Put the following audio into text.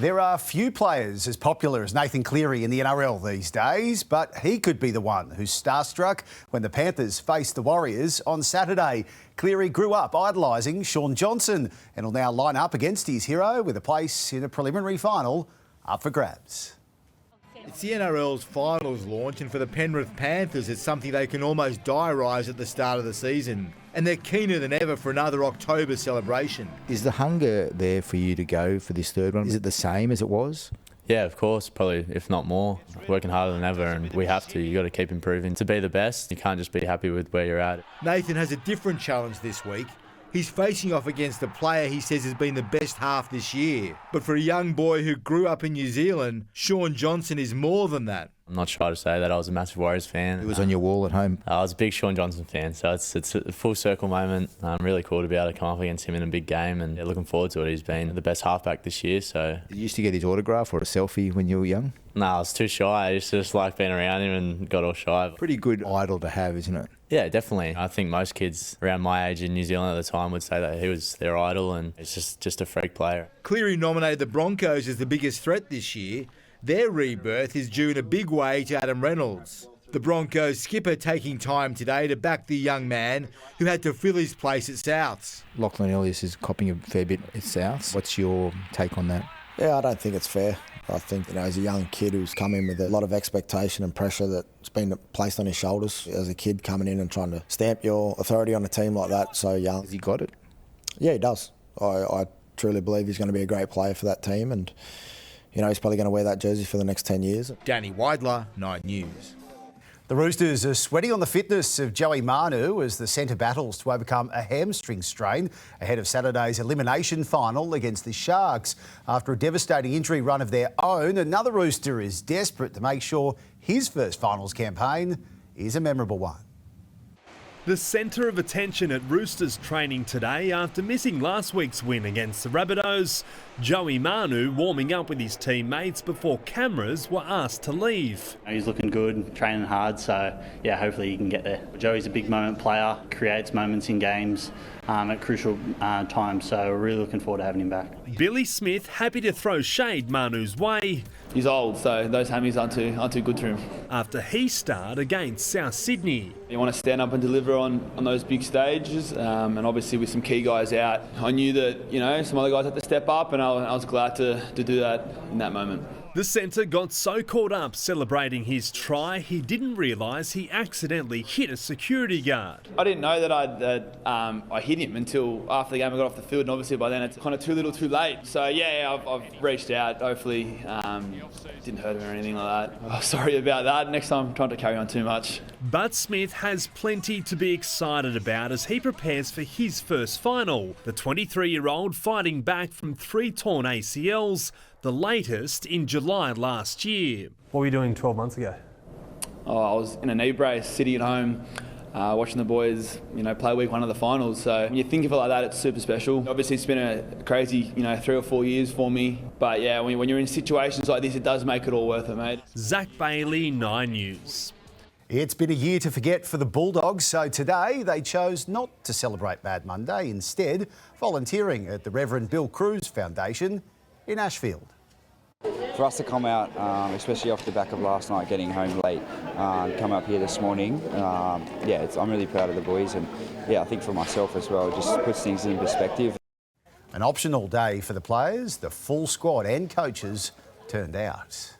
There are few players as popular as Nathan Cleary in the NRL these days, but he could be the one who's starstruck when the Panthers face the Warriors on Saturday. Cleary grew up idolising Shaun Johnson and will now line up against his hero with a place in a preliminary final up for grabs. It's the NRL's finals launch, and for the Penrith Panthers, it's something they can almost diarise at the start of the season. And they're keener than ever for another October celebration. Is the hunger there for you to go for this third one? Is it the same as it was? Yeah, of course, probably, if not more. Working harder than ever, and we have to. You've got to keep improving to be the best. You can't just be happy with where you're at. Nathan has a different challenge this week. He's facing off against a player he says has been the best half this year. But for a young boy who grew up in New Zealand, Shaun Johnson is more than that. I'm not shy to say that I was a massive Warriors fan. It was on your wall at home. I was a big Shaun Johnson fan, so it's a full circle moment. Really cool to be able to come up against him in a big game, and looking forward to it. He's been the best halfback this year. So Did you used to get his autograph or a selfie when you were young? No, I was too shy. I used to just like being around him and got all shy. Pretty good idol to have, isn't it? Yeah, definitely. I think most kids around my age in New Zealand at the time would say that he was their idol, and it's just a freak player. Cleary nominated the Broncos as the biggest threat this year. Their rebirth is due in a big way to Adam Reynolds. The Broncos skipper taking time today to back the young man who had to fill his place at Souths. Lachlan Ellis is copping a fair bit at Souths. What's your take on that? Yeah, I don't think it's fair. I think, as a young kid who's come in with a lot of expectation and pressure that's been placed on his shoulders as a kid coming in and trying to stamp your authority on a team like that so young. Has he got it? Yeah, he does. I truly believe he's going to be a great player for that team, and he's probably going to wear that jersey for the next 10 years. Danny Weidler, 9 News. The Roosters are sweating on the fitness of Joey Manu as the centre battles to overcome a hamstring strain ahead of Saturday's elimination final against the Sharks. After a devastating injury run of their own, another Rooster is desperate to make sure his first finals campaign is a memorable one. The centre of attention at Roosters training today after missing last week's win against the Rabbitohs. Joey Manu warming up with his teammates before cameras were asked to leave. He's looking good, training hard, so yeah, hopefully he can get there. Joey's a big moment player, creates moments in games at crucial times, so we're really looking forward to having him back. Billy Smith happy to throw shade Manu's way. He's old, so those hammies aren't too good for him. After he starred against South Sydney. You want to stand up and deliver on those big stages, and obviously with some key guys out, I knew that some other guys had to step up, and I was glad to do that in that moment. The centre got so caught up celebrating his try, he didn't realise he accidentally hit a security guard. I didn't know that I hit him until after the game I got off the field, and obviously by then it's kind of too little too late. So yeah, I've reached out, hopefully didn't hurt him or anything like that. Oh, sorry about that, next time I'm trying to carry on too much. But Smith has plenty to be excited about as he prepares for his first final. The 23-year-old fighting back from 3 torn ACLs, the latest in July last year. What were you doing 12 months ago? I was in a knee brace, sitting at home, watching the boys, play week 1 of the finals. So when you think of it like that, it's super special. Obviously, it's been a crazy, 3 or 4 years for me. But yeah, when you're in situations like this, it does make it all worth it, mate. Zach Bailey, 9 News. It's been a year to forget for the Bulldogs, so today they chose not to celebrate Mad Monday, instead volunteering at the Reverend Bill Cruz Foundation in Ashfield. For us to come out, especially off the back of last night getting home late, come up here this morning, I'm really proud of the boys, and I think for myself as well, it just puts things in perspective. An optional day for the players, the full squad and coaches turned out.